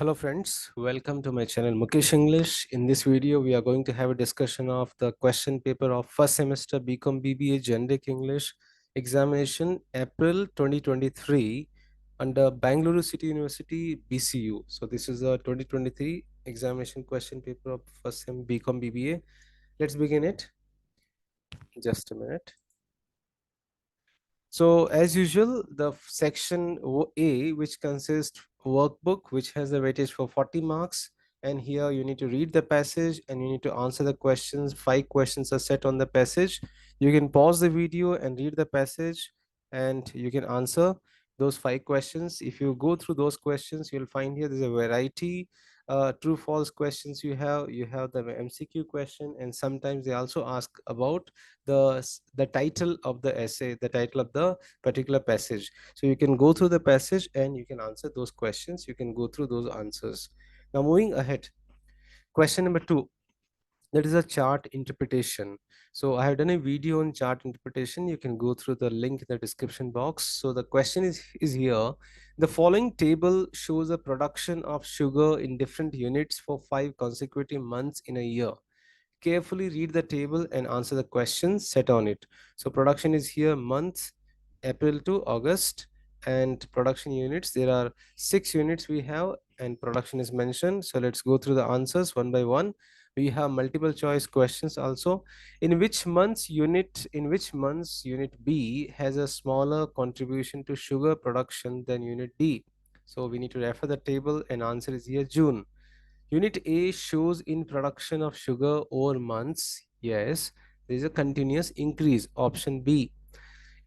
Hello friends, welcome to my channel Mukesh English. In this video, we are going to have a discussion of the question paper of first semester BCOM BBA Generic English examination April 2023 under Bangalore City University BCU. So this is the 2023 examination question paper of first sem BCOM BBA. Let's begin it. Just a minute. So as usual, the section A, which consists workbook, which has the weightage for 40 marks. And here you need to read the passage and you need to answer the questions. 5 questions are set on the passage. You can pause the video and read the passage and you can answer those 5 questions. If you go through those questions, you'll find here there's a variety true false questions. You have the MCQ question, and sometimes they also ask about the title of the essay, the title of the particular passage. So you can go through the passage and you can answer those questions. You can go through those answers. Now moving ahead, question number 2, that is a chart interpretation. So I have done a video on chart interpretation. You can go through the link in the description box. So the question is here: the following table shows a production of sugar in different units for 5 consecutive months in a year. Carefully read the table and answer the questions set on it. So production is here, months April to August, and production units, there are 6 units we have, and production is mentioned. So let's go through the answers one by one. We have multiple choice questions also. In which months unit B has a smaller contribution to sugar production than unit D? So we need to refer the table, and answer is here, June. Unit A shows in production of sugar over months. Yes, there is a continuous increase. Option B.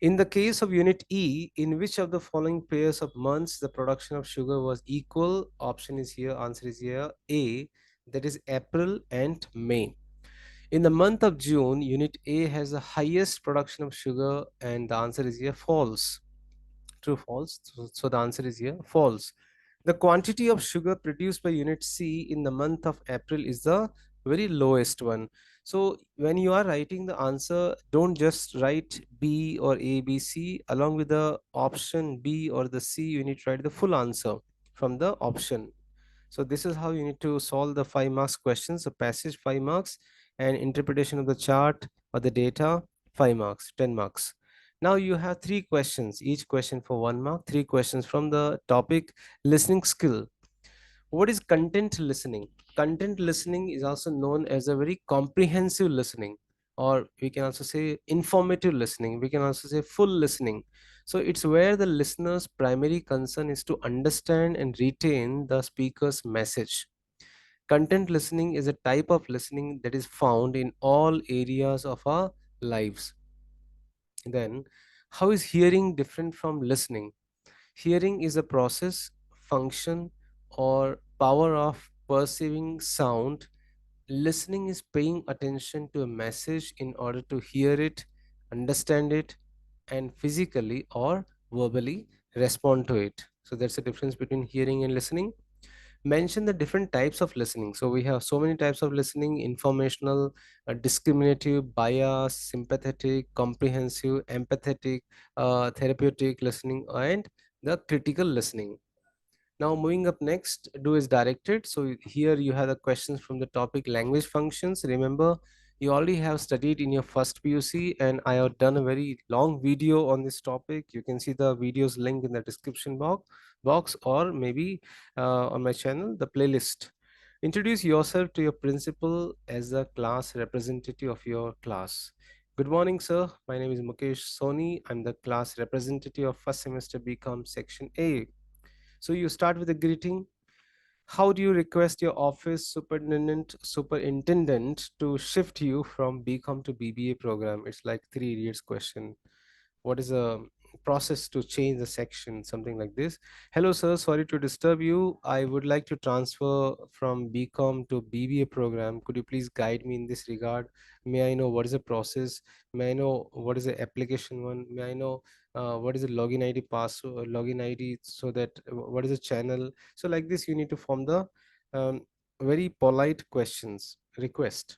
In the case of Unit E, in which of the following pairs of months the production of sugar was equal? Option is here, answer is here, A, that is April and May. In the month of June, Unit A has the highest production of sugar, and the answer is here, false. True, false. So the answer is here, false. The quantity of sugar produced by Unit C in the month of April is the very lowest one. So when you are writing the answer, don't just write B or A, B, C. Along with the option B or the C, you need to write the full answer from the option. So this is how you need to solve the 5 marks questions. A passage 5 marks, and interpretation of the chart or the data 5 marks, 10 marks. Now you have 3 questions, each question for 1 mark. 3 questions from the topic listening skill. What is content listening? Content listening is also known as a very comprehensive listening, or we can also say informative listening. We can also say full listening. So it's where the listener's primary concern is to understand and retain the speaker's message. Content listening is a type of listening that is found in all areas of our lives. Then, how is hearing different from listening? Hearing is a process, function, or power of perceiving sound. Listening is paying attention to a message in order to hear it, understand it, and physically or verbally respond to it. So that's the difference between hearing and listening. Mention the different types of listening. So we have so many types of listening: informational, discriminative, bias, sympathetic, comprehensive, empathetic, therapeutic listening, and the critical listening. Now moving up next, do is directed. So here you have the questions from the topic language functions. Remember, you already have studied in your first PUC, and I have done a very long video on this topic. You can see the videos link in the description box, or maybe on my channel, the playlist. Introduce yourself to your principal as the class representative of your class. Good morning, sir. My name is Mukesh Soni. I'm the class representative of first semester BCom section A. So you start with a greeting. How do you request your office superintendent to shift you from BCom to BBA program? It's like Three Idiots question. What is a process to change the section? Something like this. Hello, sir. Sorry to disturb you. I would like to transfer from BCom to BBA program. Could you please guide me in this regard? May I know what is the process? May I know what is the application one? May I know what is the login ID, password, login ID, so that what is the channel? So like this, you need to form the um, very polite questions request.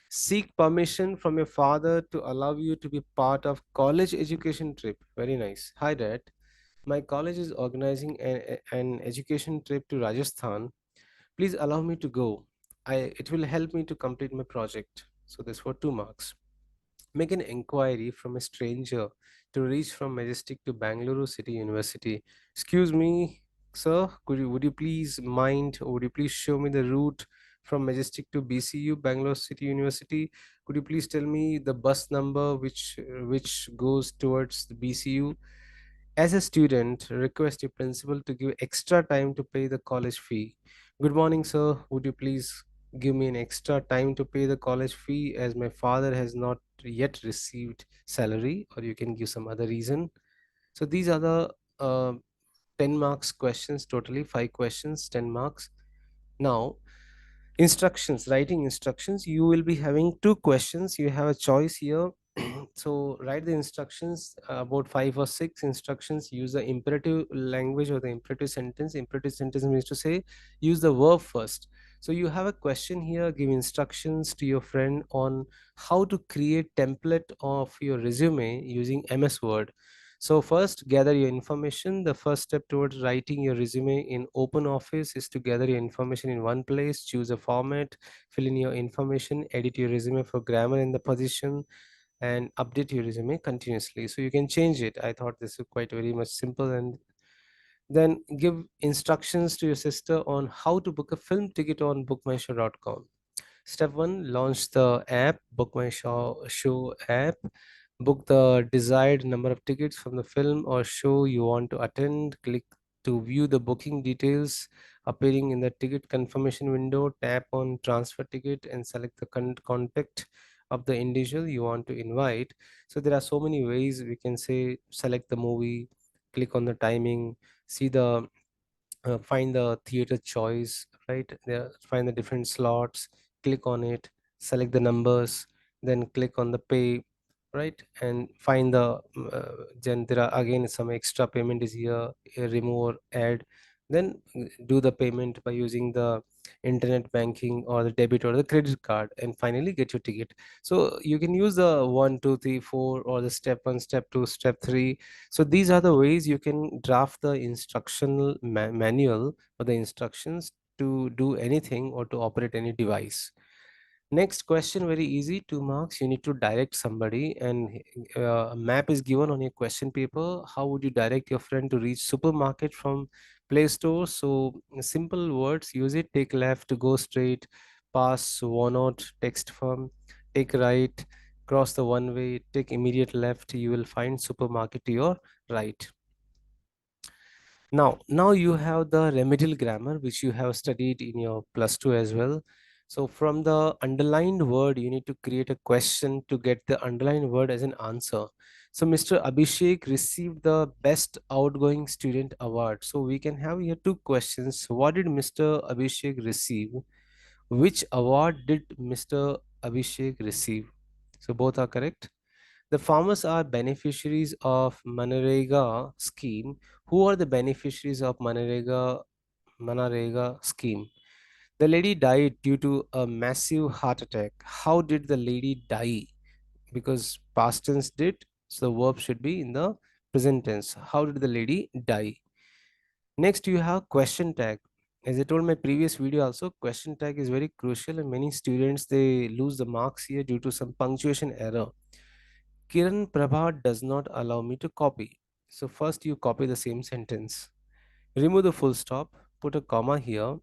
Seek permission from your father to allow you to be part of college education trip. Very nice. Hi, dad. My college is organizing an education trip to Rajasthan. Please allow me to go. It will help me to complete my project. So this for 2 marks. Make an inquiry from a stranger to reach from Majestic to Bangalore City University. Excuse me, sir, would you please mind, or would you please show me the route from Majestic to BCU, Bangalore City University? Could you please tell me the bus number which goes towards the BCU? As a student, request your principal to give extra time to pay the college fee. Good morning, sir. Would you please give me an extra time to pay the college fee as my father has not yet received salary, or you can give some other reason. So these are the 10 marks questions, totally 5 questions, 10 marks. Now, instructions, writing instructions, you will be having 2 questions. You have a choice here. So write the instructions, about 5 or 6 instructions. Use the imperative language or the imperative sentence. Imperative sentence means to say use the verb first. So you have a question here, give instructions to your friend on how to create template of your resume using MS Word. So first, gather your information. The first step towards writing your resume in open office is to gather your information in one place, choose a format, fill in your information, edit your resume for grammar in the position, and update your resume continuously. So you can change it. I thought this is quite very much simple. And then give instructions to your sister on how to book a film ticket on bookmyshow.com. Step one, launch the app, Book My Show app. Book the desired number of tickets from the film or show you want to attend. Click to view the booking details appearing in the ticket confirmation window. Tap on transfer ticket and select the contact of the individual you want to invite. So there are so many ways we can say select the movie, click on the timing, see the find the theater choice, right there, find the different slots, click on it, select the numbers, then click on the pay, right, and find the then there are again some extra payment is here, remove or add, then do the payment by using the internet banking or the debit or the credit card, and finally get your ticket. So you can use the 1 2 3 4 or the step 1, step 2, step 3. So these are the ways you can draft the instructional manual or the instructions to do anything or to operate any device. Next question, very easy, 2 marks. You need to direct somebody, and a map is given on your question paper. How would you direct your friend to reach supermarket from Play Store? So simple words, use it. Take left to go straight, pass walnut text firm, take right, cross the one way, take immediate left. You will find supermarket to your right. Now you have the remedial grammar, which you have studied in your plus two as well. So from the underlined word, you need to create a question to get the underlined word as an answer. So Mr. Abhishek received the best outgoing student award. So we can have here 2 questions. What did Mr. Abhishek receive? Which award did Mr. Abhishek receive? So both are correct. The farmers are beneficiaries of Manarega scheme. Who are the beneficiaries of Manarega scheme? The lady died due to a massive heart attack. How did the lady die? Because past tense did, so the verb should be in the present tense. How did the lady die? Next, you have question tag. As I told my previous video also, question tag is very crucial, and many students they lose the marks here due to some punctuation error. Kiran Prabha does not allow me to copy. So first you copy the same sentence. Remove the full stop, put a comma here.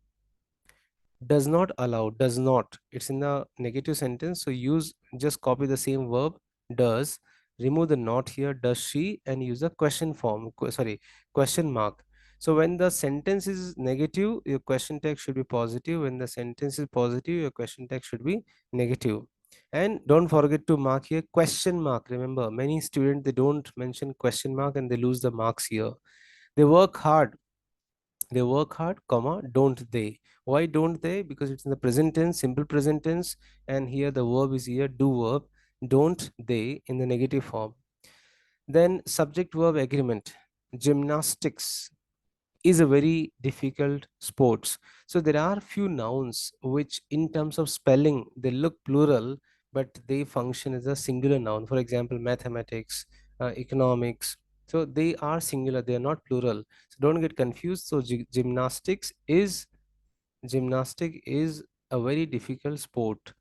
Does not allow, does not. It's in the negative sentence. So use, just copy the same verb, does. Remove the not here, does she, and use the question form, question mark. So when the sentence is negative, your question tag should be positive. When the sentence is positive, your question tag should be negative. And don't forget to mark here question mark. Remember, many students they don't mention question mark and they lose the marks here. They work hard. They work hard, comma, don't they? Why don't they? Because it's in the present tense, simple present tense, and here the verb is here, do verb. Don't they in the negative form. Then subject verb agreement. Gymnastics is a very difficult sports. So there are few nouns which in terms of spelling they look plural, but they function as a singular noun. For example, mathematics, economics, So they are singular, they are not plural. So don't get confused. So gymnastic is a very difficult sport.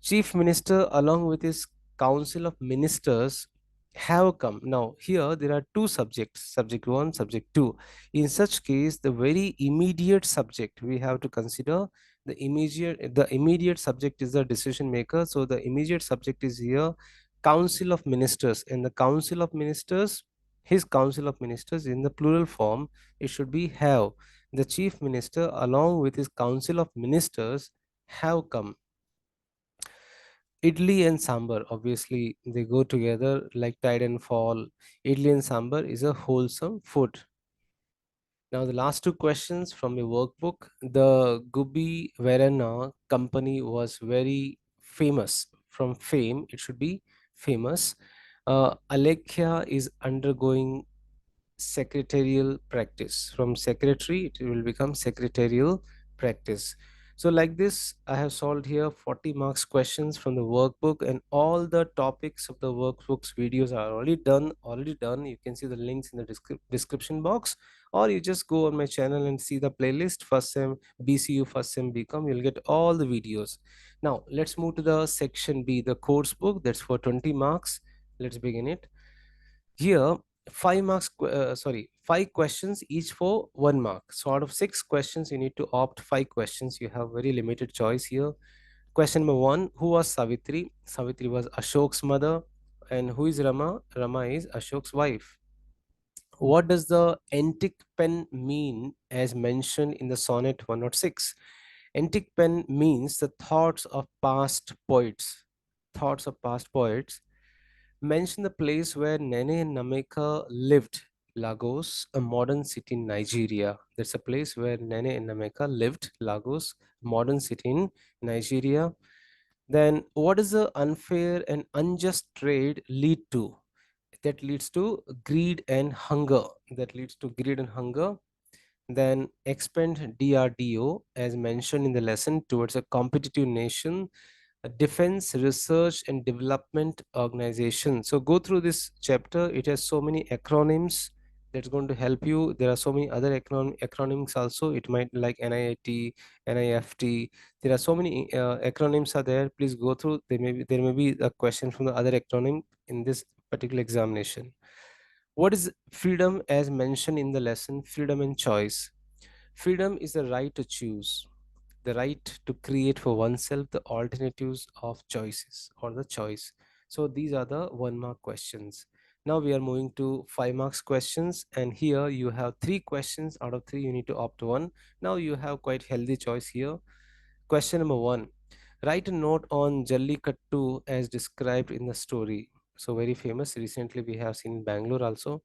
Chief Minister, along with his Council of Ministers, have come. Now, here there are two subjects, subject one, subject two. In such case, the very immediate subject we have to consider, the immediate subject is the decision maker. So the immediate subject is here Council of Ministers, and the Council of Ministers, his Council of Ministers in the plural form, it should be have. The Chief Minister, along with his Council of Ministers, have come. Idli and sambar, obviously, they go together like tide and fall. Idli and sambar is a wholesome food. Now, the last two questions from your workbook. The Gubi Verena company was very famous. From fame, it should be famous. Alekhya is undergoing secretarial practice. From secretary it will become secretarial practice. So like this, I have solved here 40 marks questions from the workbook, and all the topics of the workbook's videos are already done. You can see the links in the description box, or you just go on my channel and see the playlist first sem BCU, first sem BCom. You'll get all the videos. Now let's move to the section B, the course book. That's for 20 marks. Let's begin it. Here, 5 questions each for 1 mark. So out of 6 questions, you need to opt 5 questions. You have very limited choice here. Question number one: who was Savitri? Savitri was Ashok's mother. And who is Rama? Rama is Ashok's wife. What does the antique pen mean as mentioned in the sonnet 106? Antique pen means the thoughts of past poets. Thoughts of past poets. Mention the place where Nene Nameka lived. Lagos, a modern city in Nigeria. That's a place where Nene Nameka lived. Lagos, modern city in Nigeria. Then, what does the unfair and unjust trade lead to? That leads to greed and hunger. That leads to greed and hunger. Then expand DRDO as mentioned in the lesson towards a competitive nation, a defense research and development organization. So go through this chapter. It has so many acronyms that's going to help you. There are so many other acronyms also. It might like NIIT, NIFT. There are so many acronyms are there. Please go through. There may be a question from the other acronym in this particular examination. What is freedom as mentioned in the lesson? Freedom and choice. Freedom is the right to choose, the right to create for oneself the alternatives of choices or the choice. So these are the 1 mark questions. Now we are moving to 5 marks questions, and here you have 3 questions. Out of 3 you need to opt one. Now you have quite healthy choice here. Question number 1: write a note on Jallikattu as described in the story. So very famous, recently we have seen in Bangalore also.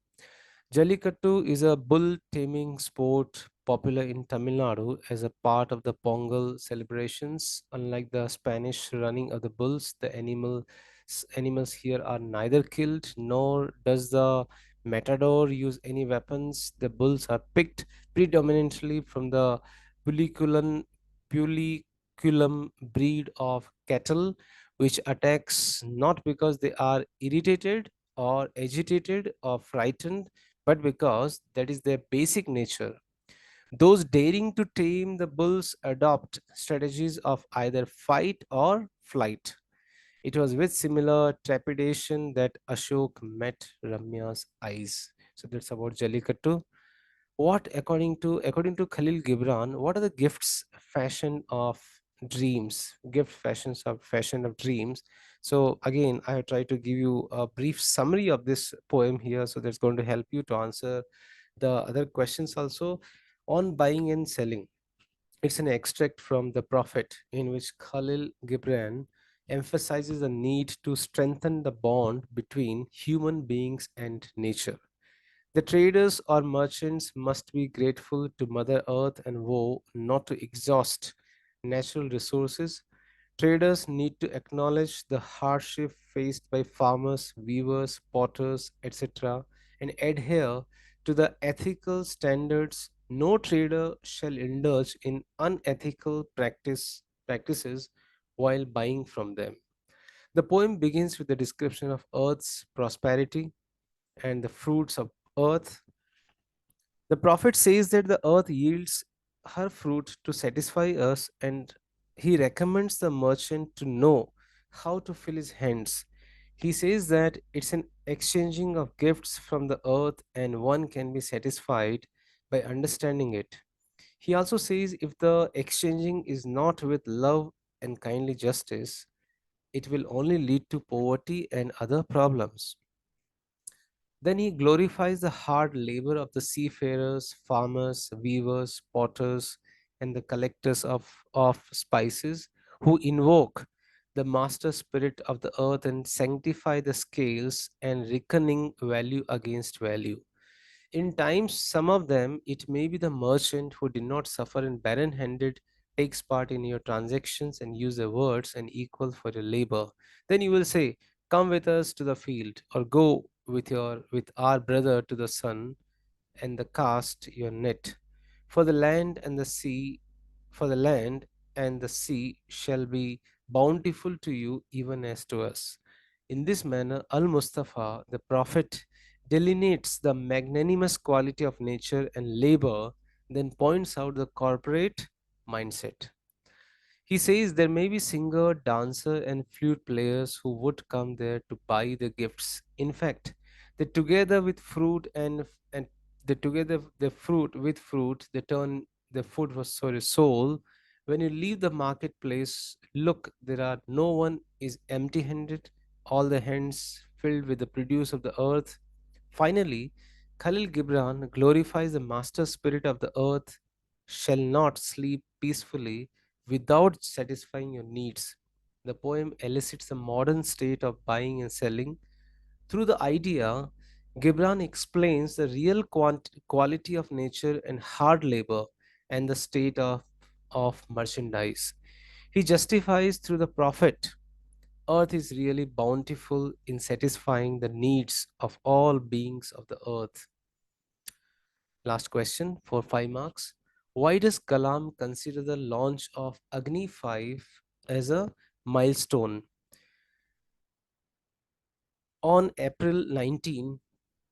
Jallikattu is a bull taming sport popular in Tamil Nadu as a part of the Pongal celebrations. Unlike the Spanish running of the bulls, the animals here are neither killed nor does the matador use any weapons. The bulls are picked predominantly from the Puliculan, Puliculum breed of cattle, which attacks not because they are irritated or agitated or frightened, but because that is their basic nature. Those daring to tame the bulls adopt strategies of either fight or flight. It was with similar trepidation that Ashok met Ramya's eyes. So that's about Jallikattu. What according to Khalil Gibran, what are the gifts fashion of dreams? Gift fashion of dreams. So again, I have tried to give you a brief summary of this poem here, so that's going to help you to answer the other questions also. On buying and selling, it's an extract from The Prophet, in which Khalil Gibran emphasizes the need to strengthen the bond between human beings and nature. The traders or merchants must be grateful to Mother Earth and vow not to exhaust natural resources. Traders need to acknowledge the hardship faced by farmers, weavers, potters, etc., and adhere to the ethical standards. No trader shall indulge in unethical practices while buying from them. The poem begins with a description of Earth's prosperity. and the fruits of earth. The prophet says that the earth yields her fruit to satisfy us, and he recommends the merchant to know how to fill his hands. He says that it's an exchanging of gifts from the earth, and one can be satisfied by understanding it. He also says if the exchanging is not with love and kindly justice, it will only lead to poverty and other problems. Then he glorifies the hard labor of the seafarers, farmers, weavers, potters, and the collectors of spices who invoke the master spirit of the earth and sanctify the scales and reckoning value against value. In times, some of them, it may be the merchant who did not suffer and barren handed takes part in your transactions and use the words and equal for your labor. Then you will say, come with us to the field, or go with our brother to the sun, and the cast your net. For the land and the sea, for the land and the sea shall be bountiful to you even as to us. In this manner, Al Mustafa, the Prophet, delineates the magnanimous quality of nature and labor, then points out the corporate mindset. He says there may be singer, dancer, and flute players who would come there to buy the gifts. In fact, they together with fruit and they together the fruit with fruit, they turn the food was sorry soul. When you leave the marketplace, look, there are no one is empty-handed, all the hands filled with the produce of the earth. Finally, Khalil Gibran glorifies the master spirit of the earth shall not sleep peacefully without satisfying your needs. The poem elicits a modern state of buying and selling. Through the idea, Gibran explains the real quality of nature and hard labor and the state of merchandise. He justifies through the prophet, earth is really bountiful in satisfying the needs of all beings of the earth. Last question for 5 marks. Why does Kalam consider the launch of Agni 5 as a milestone? On April 19,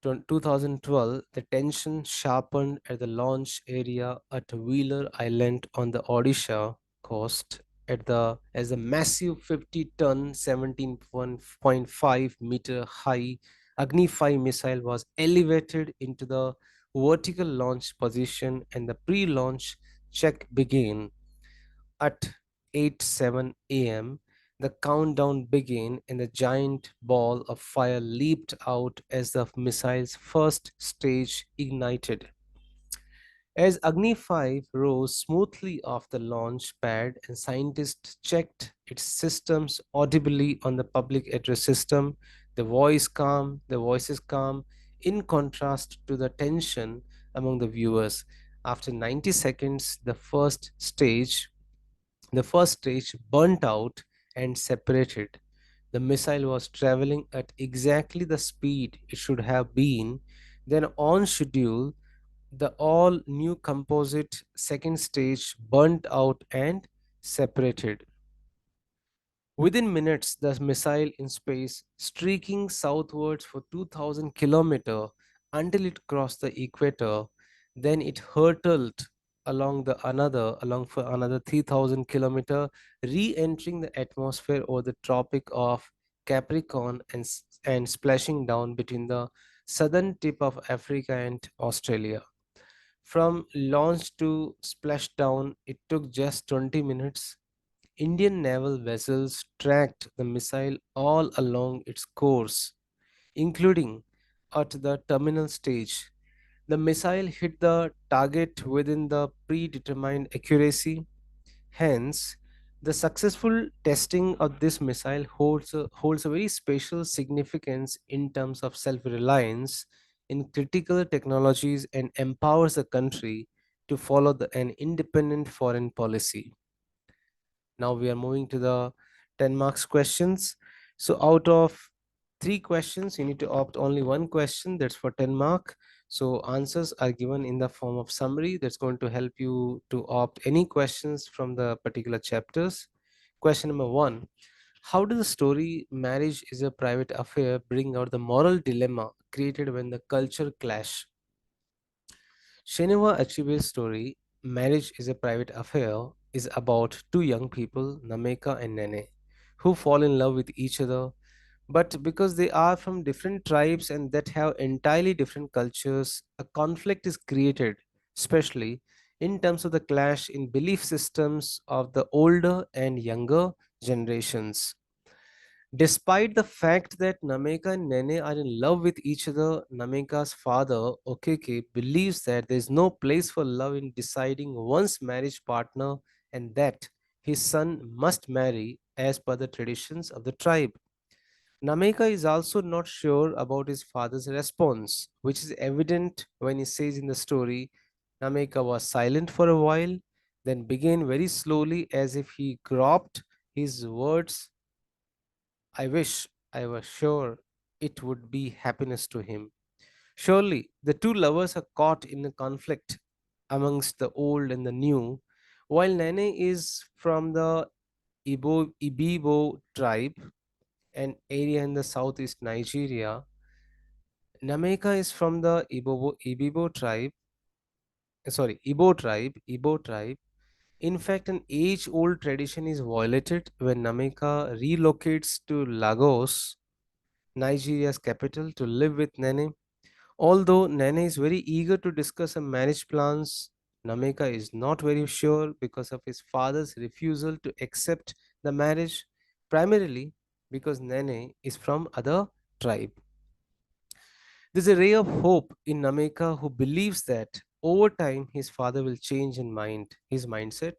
2012, the tension sharpened at the launch area at Wheeler Island on the Odisha coast as a massive 50-ton, 17.5-meter high Agni 5 missile was elevated into the vertical launch position and the pre-launch check began. At 8:07 a.m., the countdown began and the giant ball of fire leaped out as the missile's first stage ignited. As Agni 5 rose smoothly off the launch pad and scientists checked its systems audibly on the public address system, the voice is calm, in contrast to the tension among the viewers. After 90 seconds, the first stage burnt out and separated. The missile was traveling at exactly the speed it should have been. Then, on schedule, the all new composite second stage burnt out and separated. Within minutes, the missile in space, streaking southwards for 2000 kilometers until it crossed the equator, then it hurtled along for another 3000 kilometers, re-entering the atmosphere over the Tropic of Capricorn and splashing down between the southern tip of Africa and Australia. From launch to splashdown, it took just 20 minutes. Indian naval vessels tracked the missile all along its course, including at the terminal stage. The missile hit the target within the predetermined accuracy. Hence, the successful testing of this missile holds a very special significance in terms of self reliance in critical technologies and empowers the country to follow an independent foreign policy. Now we are moving to the 10 marks questions. So out of 3 questions, you need to opt only one question, that's for 10 mark. So answers are given in the form of summary that's going to help you to opt any questions from the particular chapters. Question number 1. How does the story Marriage is a Private Affair bring out the moral dilemma created when the culture clash? Shenhua Achibe's story, Marriage is a Private Affair, is about two young people, Nameka and Nene, who fall in love with each other, but because they are from different tribes and that have entirely different cultures, a conflict is created, especially in terms of the clash in belief systems of the older and younger generations. Despite the fact that Nameka and Nene are in love with each other, Nameka's father, Okeke, believes that there is no place for love in deciding one's marriage partner and that his son must marry as per the traditions of the tribe. Nameka is also not sure about his father's response, which is evident when he says in the story, Nameka was silent for a while, then began very slowly as if he groped his words. I wish I was sure it would be happiness to him. Surely the two lovers are caught in a conflict amongst the old and the new, while Nene is from the Ibibo tribe, an area in the southeast Nigeria. Nameka is from the Ibibo tribe, Ibo tribe. In fact, an age-old tradition is violated when Nameka relocates to Lagos, Nigeria's capital, to live with Nene. Although Nene is very eager to discuss her marriage plans, Nameka is not very sure because of his father's refusal to accept the marriage, primarily because Nene is from other tribe. There's a ray of hope in Nameka who believes that over time his father will change his mindset,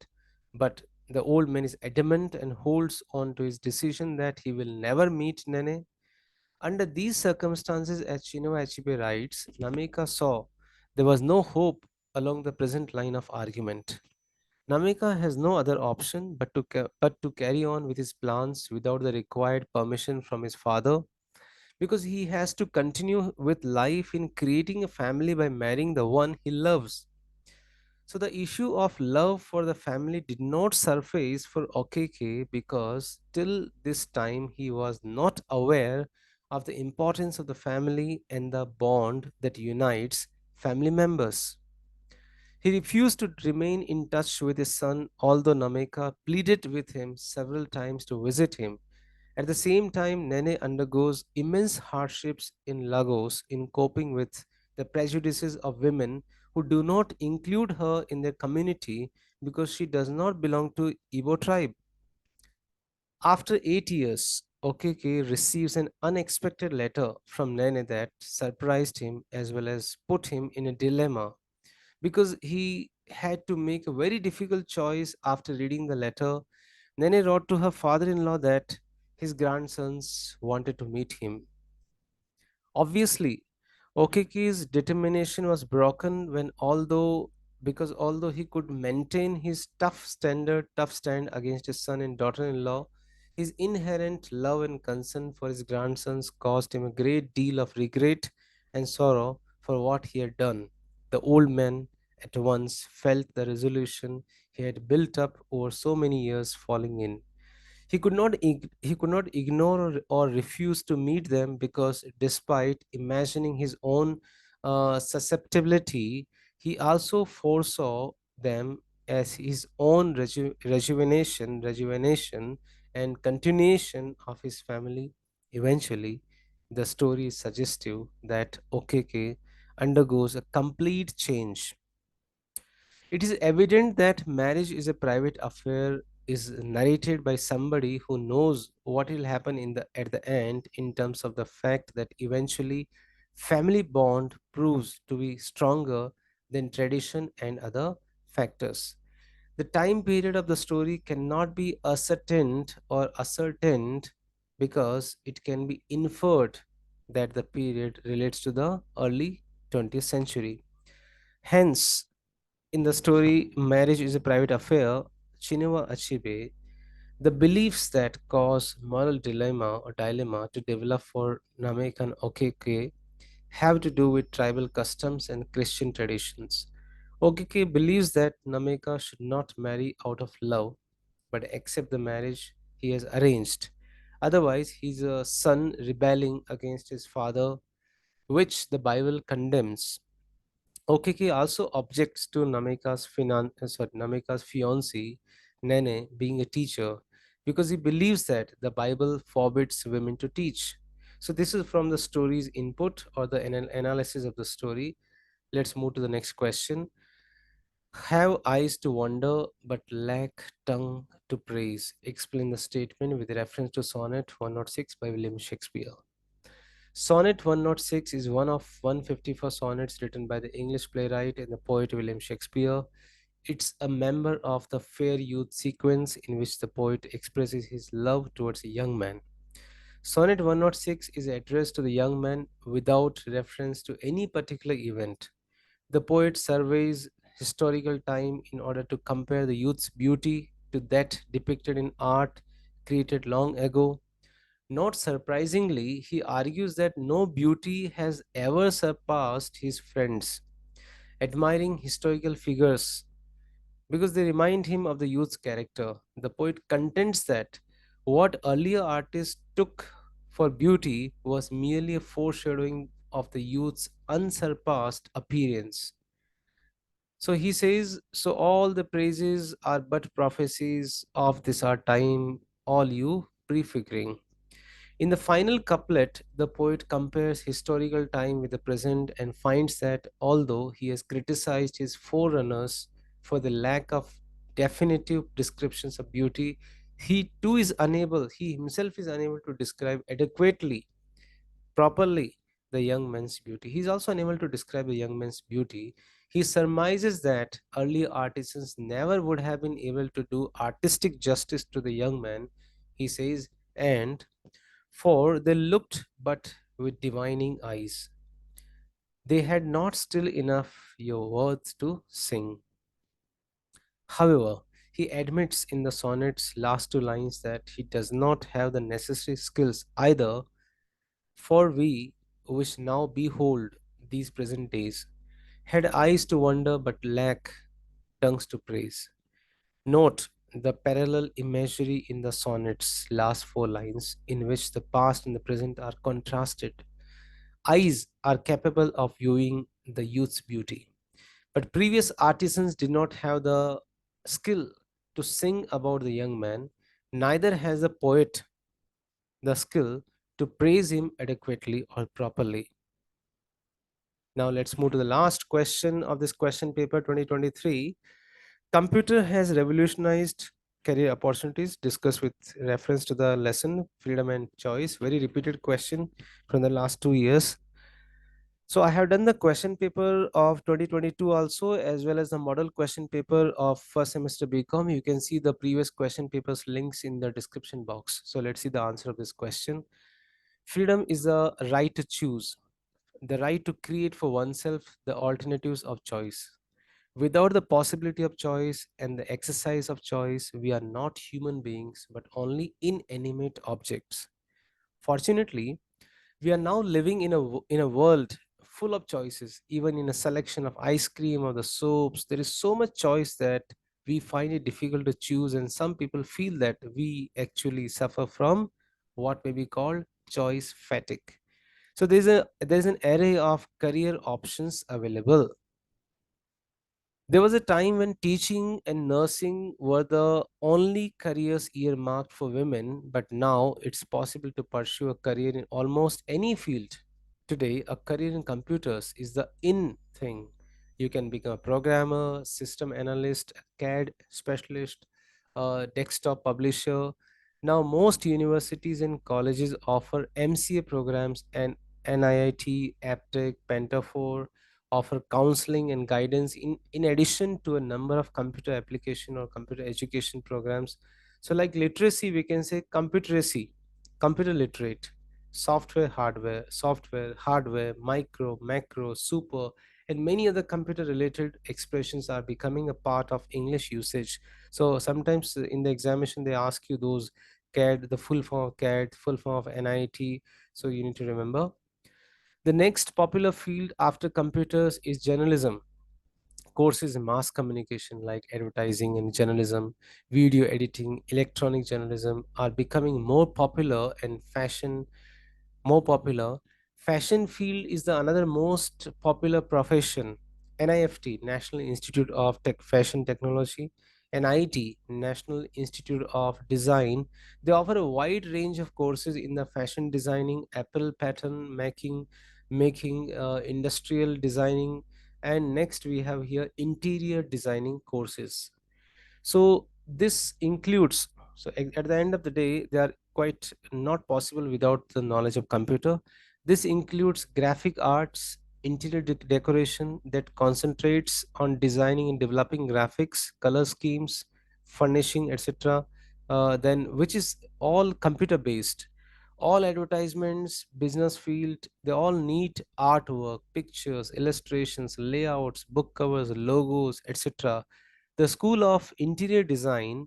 but the old man is adamant and holds on to his decision that he will never meet Nene. Under these circumstances, as Chinua Achebe writes, Nameka saw there was no hope along the present line of argument. Nameka has no other option but to carry on with his plans without the required permission from his father because he has to continue with life in creating a family by marrying the one he loves. So the issue of love for the family did not surface for Okeke because till this time he was not aware of the importance of the family and the bond that unites family members. He refused to remain in touch with his son, although Nameka pleaded with him several times to visit him. At the same time, Nene undergoes immense hardships in Lagos in coping with the prejudices of women who do not include her in their community because she does not belong to Igbo tribe. After 8 years, Okeke receives an unexpected letter from Nene that surprised him as well as put him in a dilemma because he had to make a very difficult choice after reading the letter. Nene wrote to her father in law that his grandsons wanted to meet him. Obviously, Okeki's determination was broken when although he could maintain his tough stand against his son and daughter-in-law, his inherent love and concern for his grandsons caused him a great deal of regret and sorrow for what he had done. The old man at once felt the resolution he had built up over so many years falling in. He could not ignore or refuse to meet them because, despite imagining his own susceptibility, he also foresaw them as his own rejuvenation and continuation of his family. Eventually, the story is suggestive that Okeke undergoes a complete change. It is evident that marriage is a private affair is narrated by somebody who knows what will happen at the end in terms of the fact that eventually family bond proves to be stronger than tradition and other factors. The time period of the story cannot be ascertained because it can be inferred that the period relates to the early 20th century. Hence, in the story Marriage is a Private Affair, Chinua Achebe, the beliefs that cause moral dilemma to develop for Namekan Okeke have to do with tribal customs and Christian traditions. Okeke believes that Nameka should not marry out of love but accept the marriage he has arranged. Otherwise, he's a son rebelling against his father, which the Bible condemns. OKK also objects to Namika's fiancée, Nene, being a teacher because he believes that the Bible forbids women to teach. So, this is from the story's input or the analysis of the story. Let's move to the next question. Have eyes to wonder but lack tongue to praise. Explain the statement with reference to Sonnet 106 by William Shakespeare. Sonnet 106 is one of 154 sonnets written by the English playwright and the poet William Shakespeare. It's a member of the Fair Youth sequence in which the poet expresses his love towards a young man. Sonnet 106 is addressed to the young man without reference to any particular event. The poet surveys historical time in order to compare the youth's beauty to that depicted in art created long ago. Not surprisingly, he argues that no beauty has ever surpassed his friends, admiring historical figures because they remind him of the youth's character. The poet contends that what earlier artists took for beauty was merely a foreshadowing of the youth's unsurpassed appearance. So he says, so all the praises are but prophecies of this our time, all you prefiguring. In the final couplet, the poet compares historical time with the present and finds that although he has criticized his forerunners for the lack of definitive descriptions of beauty, he himself is unable to describe adequately, properly, the young man's beauty. He is also unable to describe the young man's beauty. He surmises that early artisans never would have been able to do artistic justice to the young man. He says, and for they looked but with divining eyes. They had not still enough your words to sing. However, he admits in the sonnet's last two lines that he does not have the necessary skills either, for we which now behold these present days had eyes to wonder but lack tongues to praise. Note the parallel imagery in the sonnet's last four lines, in which the past and the present are contrasted. Eyes are capable of viewing the youth's beauty, but previous artisans did not have the skill to sing about the young man, neither has the poet the skill to praise him adequately or properly. Now let's move to the last question of this question paper 2023. Computer has revolutionized career opportunities, discussed with reference to the lesson freedom and choice. Very repeated question from the last 2 years. So I have done the question paper of 2022 also, as well as the model question paper of first semester BCom. You can see the previous question papers links in the description box. So let's see the answer of this question. Freedom is the right to choose, the right to create for oneself the alternatives of choice. Without the possibility of choice and the exercise of choice, we are not human beings but only inanimate objects. Fortunately, we are now living in a world full of choices. Even in a selection of ice cream or the soaps, there is so much choice that we find it difficult to choose, and some people feel that we actually suffer from what may be called choice fatigue. So there's an array of career options available. There was a time when teaching and nursing were the only careers earmarked for women, but now it's possible to pursue a career in almost any field. Today, a career in computers is the in thing. You can become a programmer, system analyst, a CAD specialist, a desktop publisher. Now, most universities and colleges offer MCA programs, and NIIT, Aptech, Pentafor offer counseling and guidance in addition to a number of computer application or computer education programs. So, like literacy, we can say computeracy, computer literate, software, hardware, micro, macro, super, and many other computer related expressions are becoming a part of English usage. So sometimes in the examination they ask you those CAD, the full form of CAD, full form of NIT. So you need to remember. The next popular field after computers is journalism. courses in mass communication like advertising and journalism, video editing, electronic journalism are becoming more popular. Fashion field is the another most popular profession. NIFT, National Institute of Fashion Technology, NIT, National Institute of Design, they offer a wide range of courses in the fashion designing, apparel pattern making, industrial designing, and next we have here interior designing courses. So this includes, so at the end of the day they are quite not possible without the knowledge of computer. This includes graphic arts, interior decoration that concentrates on designing and developing graphics, color schemes, furnishing, etc. Then which is all computer based. All advertisements, business field, they all need artwork, pictures, illustrations, layouts, book covers, logos, etc. The School of Interior Design,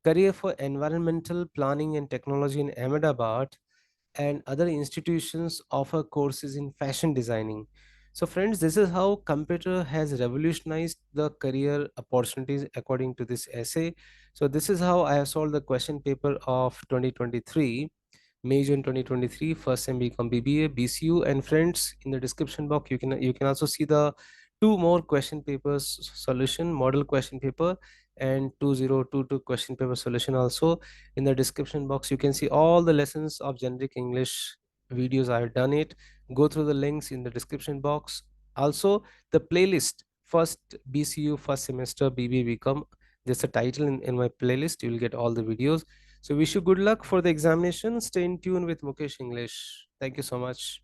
Career for Environmental Planning and Technology in Ahmedabad, and other institutions offer courses in fashion designing. So, friends, this is how computer has revolutionized the career opportunities according to this essay. So, this is how I have solved the question paper of 2023. May June 2023, first sem BCom BBA, BCU, and friends, in the description box you can also see the two more question papers solution, model question paper, and 2022 question paper solution also. In the description box you can see all the lessons of generic English videos. I have done it. Go through the links in the description box. Also the playlist, first BCU first semester BB become, there's a title in my playlist. You will get all the videos. So wish you good luck for the examination. Stay in tune with Mukesh English. Thank you so much.